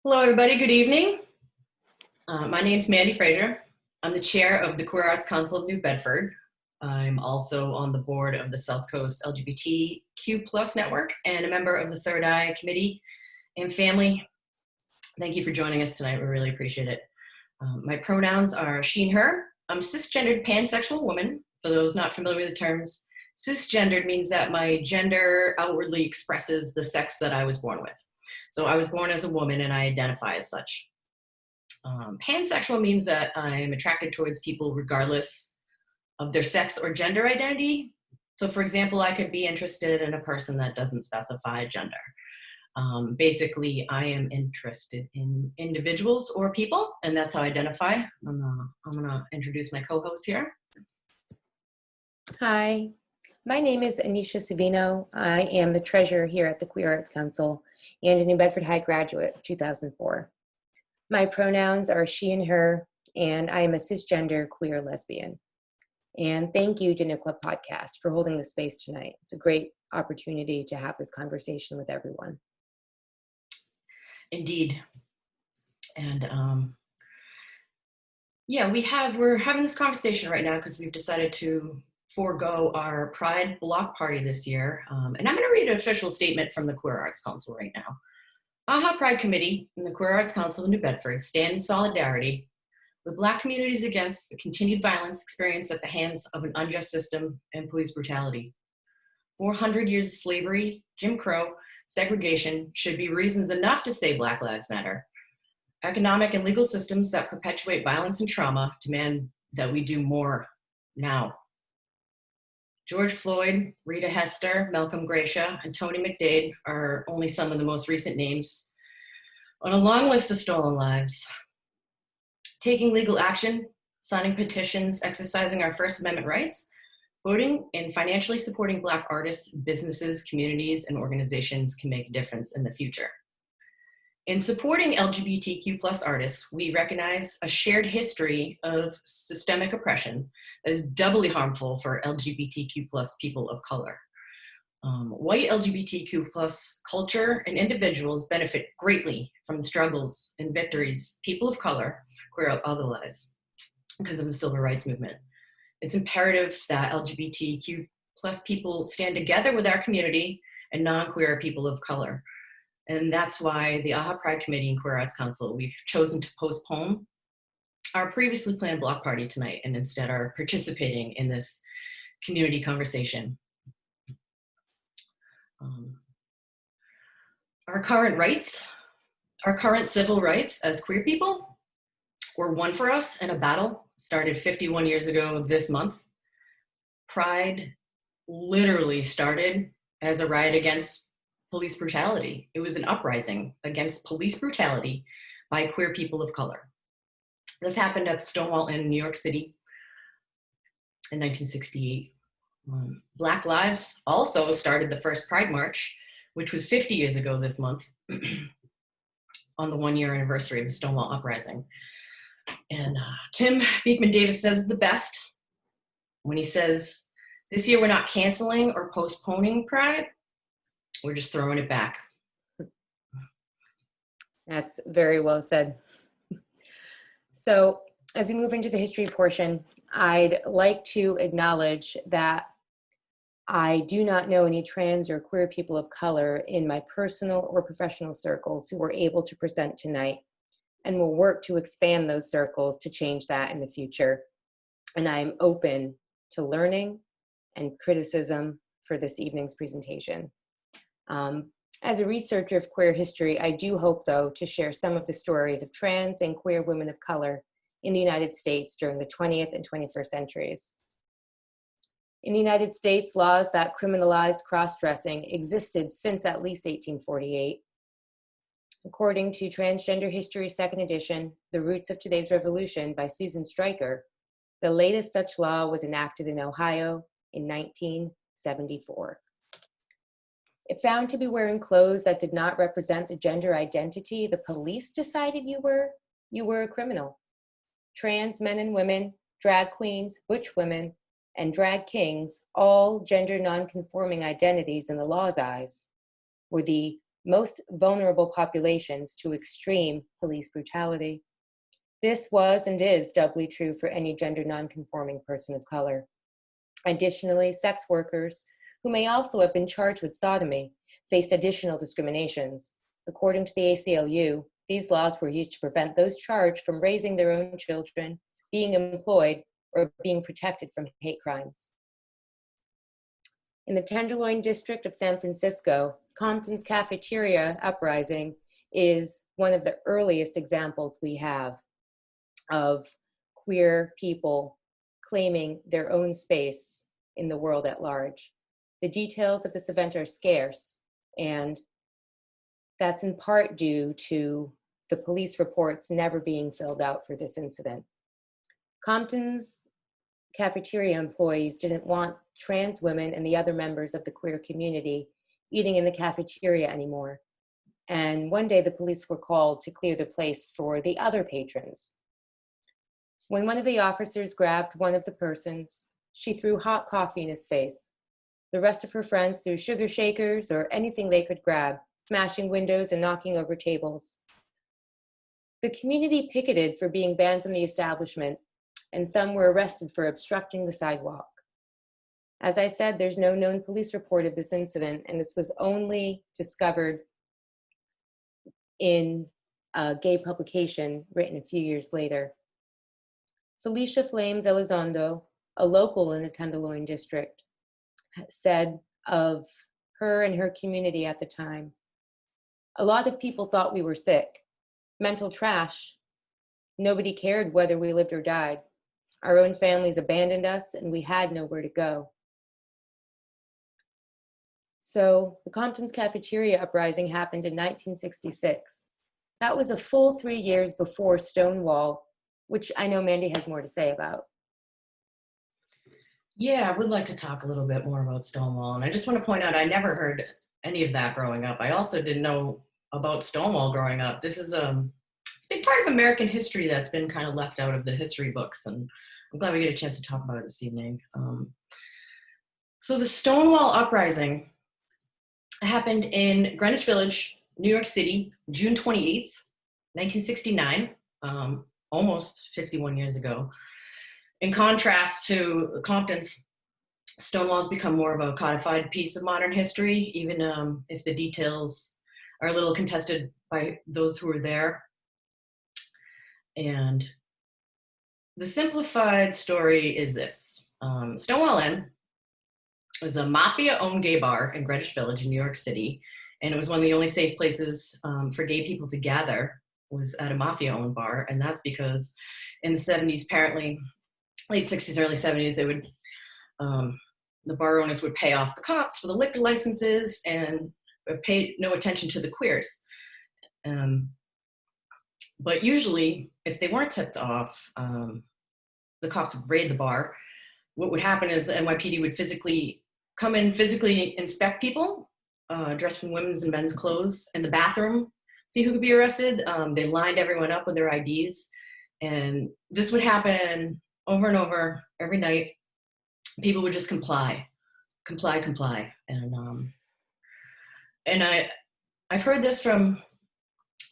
Hello, everybody. Good evening. My name's Mandy Fraser. I'm the chair of the Queer Arts Council of New Bedford. I'm also on the board of the South Coast LGBTQ+ network and a member of the Third Eye Committee and family. Thank you for joining us tonight. We really appreciate it. My pronouns are she and her. I'm a cisgendered pansexual woman. For those not familiar with the terms, cisgendered means that my gender outwardly expresses the sex that I was born with. So I was born as a woman and I identify as such. Pansexual means that I'm attracted towards people regardless of their sex or gender identity. So for example, I could be interested in a person that doesn't specify gender. Basically, I am interested in individuals or people, and that's how I identify. I'm gonna introduce my co-host here. Hi, my name is Anisha Savino. I am the treasurer here at the Queer Arts Council and a New Bedford High graduate of 2004. My pronouns are she and her, and I am a cisgender queer lesbian. And thank you to New Club Podcast for holding this space tonight. It's a great opportunity to have this conversation with everyone. Indeed. And yeah, we're having this conversation right now because we've decided to forego our Pride block party this year. And I'm going to read an official statement from the Queer Arts Council right now. AHA Pride Committee and the Queer Arts Council of New Bedford stand in solidarity with Black communities against the continued violence experienced at the hands of an unjust system and police brutality. 400 years of slavery, Jim Crow, segregation should be reasons enough to say Black Lives Matter. Economic and legal systems that perpetuate violence and trauma demand that we do more now. George Floyd, Rita Hester, Malcolm Gracia, and Tony McDade are only some of the most recent names on a long list of stolen lives. Taking legal action, signing petitions, exercising our First Amendment rights, voting, and financially supporting Black artists, businesses, communities, and organizations can make a difference in the future. In supporting LGBTQ+ artists, we recognize a shared history of systemic oppression that is doubly harmful for LGBTQ+ people of color. White LGBTQ+ culture and individuals benefit greatly from the struggles and victories people of color, queer or otherwise, because of the civil rights movement. It's imperative that LGBTQ+ people stand together with our community and non-queer people of color. And that's why the AHA Pride Committee and Queer Arts Council, we've chosen to postpone our previously planned block party tonight and instead are participating in this community conversation. Our current civil rights as queer people were won for us in a battle started 51 years ago this month. Pride literally started as a riot against police brutality. It was an uprising against police brutality by queer people of color. This happened at the Stonewall Inn in New York City in 1968. Black Lives also started the first Pride March, which was 50 years ago this month, on the 1-year anniversary of the Stonewall Uprising. And Tim Beekman Davis says the best when he says, this year we're not canceling or postponing Pride, we're just throwing it back. That's very well said. So as we move into the history portion, I'd like to acknowledge that I do not know any trans or queer people of color in my personal or professional circles who were able to present tonight, and will work to expand those circles to change that in the future. And I'm open to learning and criticism for this evening's presentation. As a researcher of queer history, I do hope, though, to share some of the stories of trans and queer women of color in the United States during the 20th and 21st centuries. In the United States, laws that criminalized cross-dressing existed since at least 1848. According to Transgender History, 2nd edition, The Roots of Today's Revolution by Susan Stryker, the latest such law was enacted in Ohio in 1974. If found to be wearing clothes that did not represent the gender identity the police decided you were a criminal. Trans men and women, drag queens, butch women, and drag kings, all gender non-conforming identities in the law's eyes, were the most vulnerable populations to extreme police brutality. This was and is doubly true for any gender nonconforming person of color. Additionally, sex workers, who may also have been charged with sodomy, faced additional discriminations. According to the ACLU, these laws were used to prevent those charged from raising their own children, being employed, or being protected from hate crimes. In the Tenderloin district of San Francisco, Compton's cafeteria uprising is one of the earliest examples we have of queer people claiming their own space in the world at large. The details of this event are scarce, and that's in part due to the police reports never being filled out for this incident. Compton's cafeteria employees didn't want trans women and the other members of the queer community eating in the cafeteria anymore. And one day the police were called to clear the place for the other patrons. When one of the officers grabbed one of the persons, she threw hot coffee in his face. The rest of her friends threw sugar shakers or anything they could grab, smashing windows and knocking over tables. The community picketed for being banned from the establishment, and some were arrested for obstructing the sidewalk. As I said, there's no known police report of this incident, and this was only discovered in a gay publication written a few years later. Felicia Flames Elizondo, a local in the Tenderloin district, said of her and her community at the time, "A lot of people thought we were sick, mental trash. Nobody cared whether we lived or died. Our own families abandoned us, and we had nowhere to go." So the Compton's cafeteria uprising happened in 1966. That was a full 3 years before Stonewall, which I know Mandy has more to say about. Yeah, I would like to talk a little bit more about Stonewall. And I just want to point out, I never heard any of that growing up. I also didn't know about Stonewall growing up. This is it's a big part of American history that's been kind of left out of the history books. And I'm glad we get a chance to talk about it this evening. So the Stonewall Uprising happened in Greenwich Village, New York City, June 28th, 1969, almost 51 years ago. In contrast to Compton's, Stonewall has become more of a codified piece of modern history, even if the details are a little contested by those who were there. And the simplified story is this. Stonewall Inn was a mafia-owned gay bar in Greenwich Village in New York City, and it was one of the only safe places for gay people to gather was at a mafia-owned bar, and that's because in the 70s, apparently, late 60s, early 70s, they would, the bar owners would pay off the cops for the liquor licenses and pay no attention to the queers. But usually, if they weren't tipped off, the cops would raid the bar. What would happen is the NYPD would come in, physically inspect people dressed in women's and men's clothes in the bathroom, see who could be arrested. They lined everyone up with their IDs. And this would happen over and over every night. People would just comply. And I've heard this from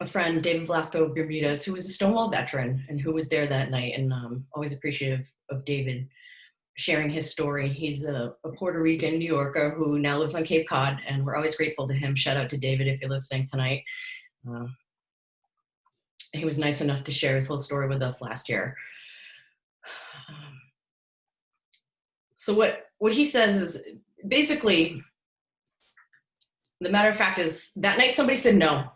a friend, David Velasco Bermudez, who was a Stonewall veteran and who was there that night, and always appreciative of David sharing his story. He's a Puerto Rican New Yorker who now lives on Cape Cod, and we're always grateful to him. Shout out to David if you're listening tonight. He was nice enough to share his whole story with us last year. So what he says is basically, the matter of fact is that night somebody said, no,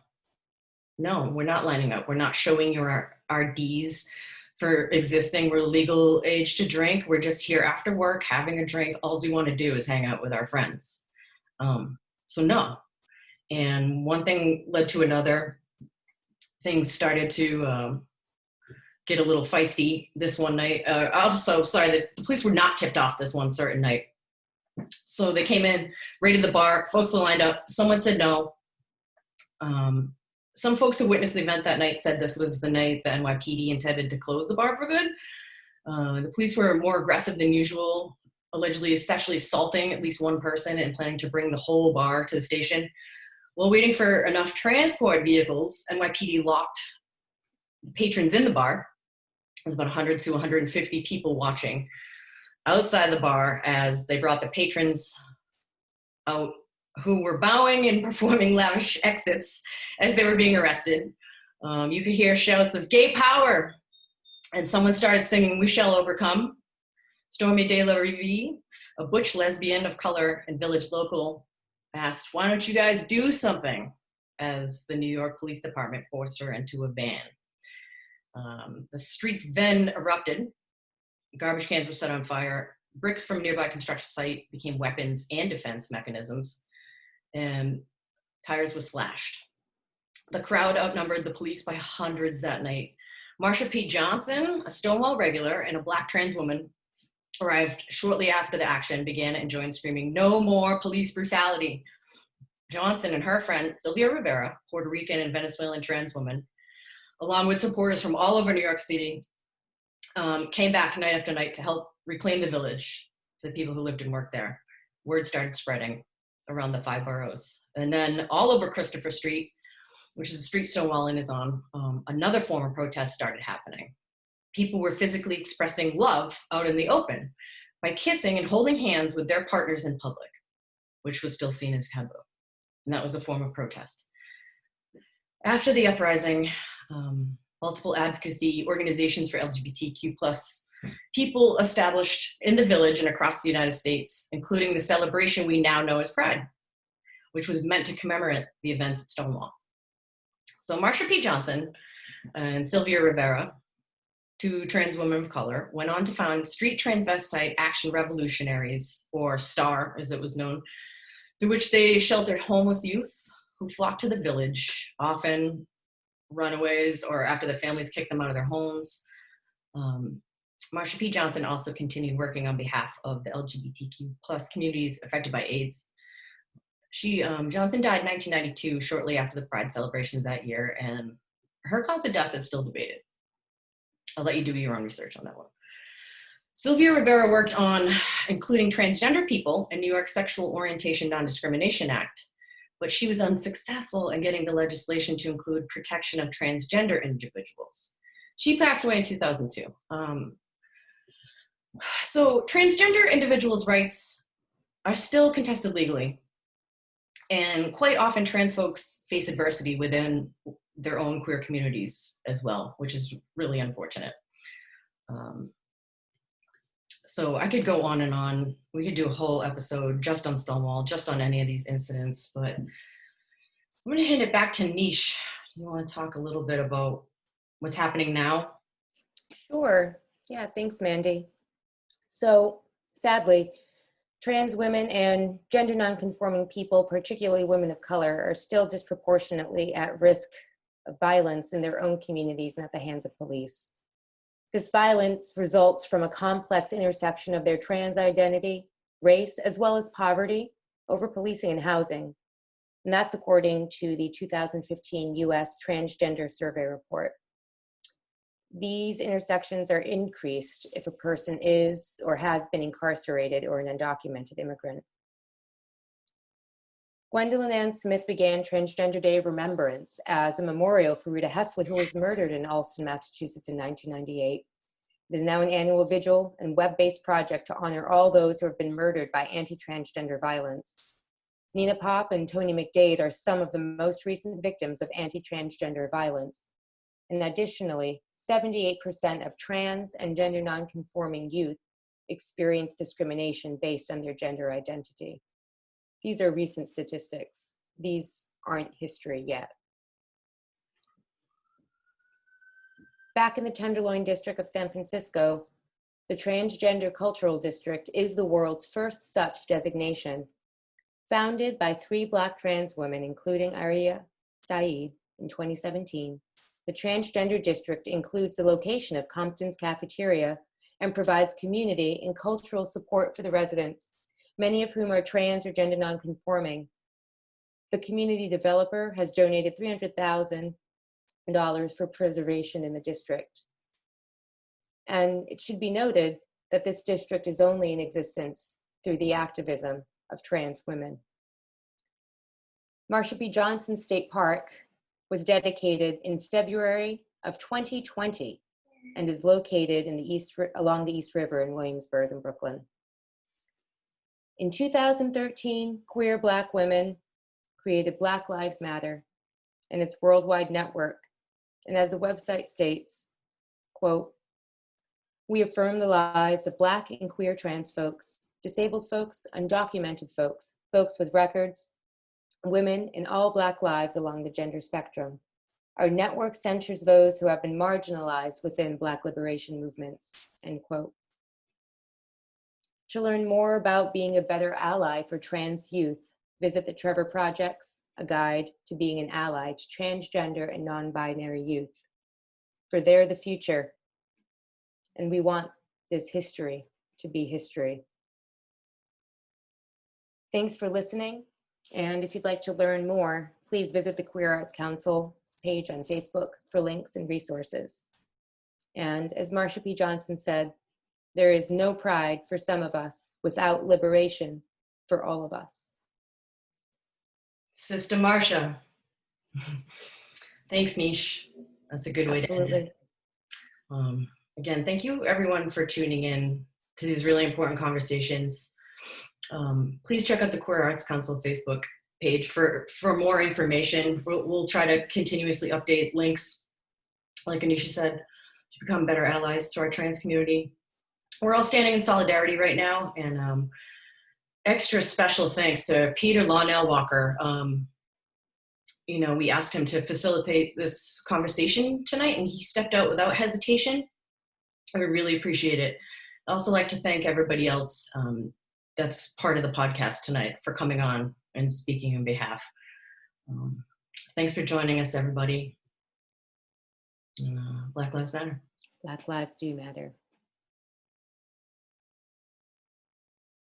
we're not lining up. We're not showing your RDs for existing. We're legal age to drink. We're just here after work having a drink. All we want to do is hang out with our friends. So no. And one thing led to another. Things started to get a little feisty this one night. Also, sorry, the police were not tipped off this one certain night. So they came in, raided the bar, folks were lined up. Someone said no. Some folks who witnessed the event that night said this was the night the NYPD intended to close the bar for good. The police were more aggressive than usual, allegedly sexually assaulting at least one person and planning to bring the whole bar to the station. While waiting for enough transport vehicles, NYPD locked patrons in the bar. There's about 100 to 150 people watching outside the bar as they brought the patrons out who were bowing and performing lavish exits as they were being arrested. You could hear shouts of gay power, and someone started singing "We Shall Overcome." Stormy De La Rive, a butch lesbian of color and village local, asked, "Why don't you guys do something?" as the New York Police Department forced her into a van. The streets then erupted. Garbage cans were set on fire. Bricks from a nearby construction site became weapons and defense mechanisms, and tires were slashed. The crowd outnumbered the police by hundreds that night. Marsha P. Johnson, a Stonewall regular and a Black trans woman, arrived shortly after the action began and joined, screaming, "No more police brutality." Johnson and her friend, Sylvia Rivera, Puerto Rican and Venezuelan trans woman, along with supporters from all over New York City, came back night after night to help reclaim the village for the people who lived and worked there. Word started spreading around the 5 boroughs. And then all over Christopher Street, which is the street Stonewall Inn is on, another form of protest started happening. People were physically expressing love out in the open by kissing and holding hands with their partners in public, which was still seen as taboo. And that was a form of protest. After the uprising, multiple advocacy organizations for LGBTQ+ people established in the village and across the United States, including the celebration we now know as Pride, which was meant to commemorate the events at Stonewall. So Marsha P. Johnson and Sylvia Rivera, two trans women of color, went on to found Street Transvestite Action Revolutionaries, or STAR as it was known, through which they sheltered homeless youth who flocked to the village, often runaways or after their families kicked them out of their homes. Marsha P. Johnson also continued working on behalf of the LGBTQ+ communities affected by AIDS. Johnson died in 1992, shortly after the Pride celebrations that year, and her cause of death is still debated. I'll let you do your own research on that one. Sylvia Rivera worked on including transgender people in New York's Sexual Orientation Non-Discrimination Act, but she was unsuccessful in getting the legislation to include protection of transgender individuals. She passed away in 2002. So transgender individuals' rights are still contested legally, and quite often trans folks face adversity within their own queer communities as well, which is really unfortunate. So I could go on and on. We could do a whole episode just on Stonewall, just on any of these incidents, but I'm gonna hand it back to Nish. You wanna talk a little bit about what's happening now? Sure. Yeah, thanks, Mandy. So sadly, trans women and gender nonconforming people, particularly women of color, are still disproportionately at risk of violence in their own communities and at the hands of police. This violence results from a complex intersection of their trans identity, race, as well as poverty, over-policing, and housing. And that's according to the 2015 US Transgender Survey Report. These intersections are increased if a person is or has been incarcerated or an undocumented immigrant. Gwendolyn Ann Smith began Transgender Day of Remembrance as a memorial for Rita Hesley, who was murdered in Allston, Massachusetts in 1998. It is now an annual vigil and web-based project to honor all those who have been murdered by anti-transgender violence. Nina Pop and Tony McDade are some of the most recent victims of anti-transgender violence. And additionally, 78% of trans and gender nonconforming youth experience discrimination based on their gender identity. These are recent statistics. These aren't history yet. Back in the Tenderloin District of San Francisco, the Transgender Cultural District is the world's first such designation. Founded by 3 Black trans women, including Aria Saeed in 2017, the Transgender District includes the location of Compton's cafeteria and provides community and cultural support for the residents, many of whom are trans or gender nonconforming. The community developer has donated $300,000 for preservation in the district. And it should be noted that this district is only in existence through the activism of trans women. Marsha P. Johnson State Park was dedicated in February of 2020 and is located in along the East River in Williamsburg in Brooklyn. In 2013, queer Black women created Black Lives Matter and its worldwide network. And as the website states, quote, "We affirm the lives of Black and queer trans folks, disabled folks, undocumented folks, folks with records, women, and all Black lives along the gender spectrum. Our network centers those who have been marginalized within Black liberation movements," end quote. To learn more about being a better ally for trans youth, visit the Trevor Project's A Guide to Being an Ally to Transgender and Non-Binary Youth. For they're the future, and we want this history to be history. Thanks for listening, and if you'd like to learn more, please visit the Queer Arts Council's page on Facebook for links and resources. And as Marsha P. Johnson said, there is no pride for some of us without liberation for all of us. Sister Marsha. Thanks, Nish. That's a good way to end it. Again, thank you everyone for tuning in to these really important conversations. Please check out the Queer Arts Council Facebook page for more information. We'll try to continuously update links, like Anisha said, to become better allies to our trans community. We're all standing in solidarity right now, and extra special thanks to Peter Lawnell Walker. You know, we asked him to facilitate this conversation tonight, and he stepped out without hesitation. I really appreciate it. I'd also like to thank everybody else that's part of the podcast tonight for coming on and speaking on behalf. Thanks for joining us, everybody. Black Lives Matter. Black lives do matter.